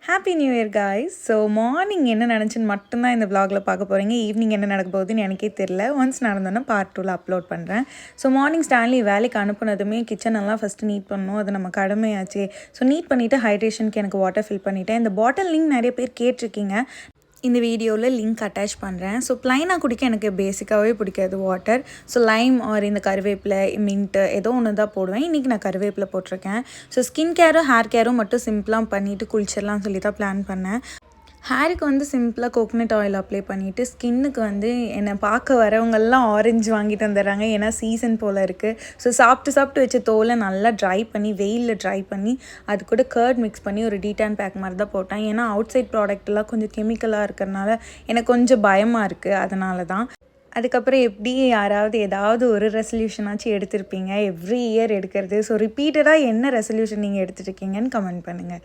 Happy new year guys. So morning என்ன நடந்துச்சுன்னு மட்டும்தான் இந்த vlogல பார்க்க போகிறீங்க. ஈவினிங் என்ன நடக்க போகுதுன்னு எனக்கே தெரில. ஒன்ஸ் நடந்தோன்னா பார்ட் 2ல் அப்லோட் பண்ணுறேன். ஸோ மார்னிங் ஸ்டான்லி வேலைக்கு அனுப்புனதுமே கிச்சனெல்லாம் ஃபஸ்ட்டு நீட் பண்ணணும், அது நம்ம கடமையாச்சே. ஸோ நீட் பண்ணிவிட்டு ஹைட்ரேஷனுக்கு எனக்கு வாட்டர் ஃபில் பண்ணிவிட்டேன். இந்த பாட்டில் லிங்க் நிறைய பேர் கேட்டிருக்கீங்க. இந்த வீடியோவில் லிங்க் அட்டாச் பண்ணுறேன். ஸோ ப்ளைனாக குடிக்க எனக்கு பேசிக்காகவே பிடிக்காது வாட்டர். ஸோ லைம் ஆர் இந்த கருவேப்பிலை, மின்ட்டு ஏதோ ஒன்று தான் போடுவேன். இன்றைக்கி நான் கருவேப்பிலை போட்டிருக்கேன். ஸோ ஸ்கின் கேரும் ஹேர் கேரும் மட்டும் சிம்பிளாக பண்ணிவிட்டு குளிச்சிடலாம் சொல்லி தான் பிளான் பண்ணேன். ஹேருக்கு வந்து சிம்பிளாக கோகனட் ஆயில் அப்ளை பண்ணிவிட்டு, ஸ்கின்னுக்கு வந்து என்னை பார்க்க வரவங்கெல்லாம் ஆரஞ்சு வாங்கிட்டு வந்துடுறாங்க. ஏன்னா சீசன் போல் இருக்குது. ஸோ சாப்பிட்டு வச்ச தோலை நல்லா ட்ரை பண்ணி வெயிலில் ட்ரை பண்ணி அது கூட கர்ட் மிக்ஸ் பண்ணி ஒரு டீடான் பேக் மாதிரி தான் போட்டேன். ஏன்னா அவுட் சைட் ப்ராடக்ட்லாம் கொஞ்சம் கெமிக்கலாக இருக்கிறனால எனக்கு கொஞ்சம் பயமாக இருக்குது. அதனால தான். அதுக்கப்புறம் எப்படி யாராவது ஏதாவது ஒரு ரெசல்யூஷனாச்சும் எடுத்திருப்பீங்க. எவ்ரி இயர் எடுக்கிறது. ஸோ ரிப்பீட்டடாக என்ன ரெசல்யூஷன் நீங்கள் எடுத்துகிட்ருக்கீங்கன்னு கமெண்ட் பண்ணுங்கள்.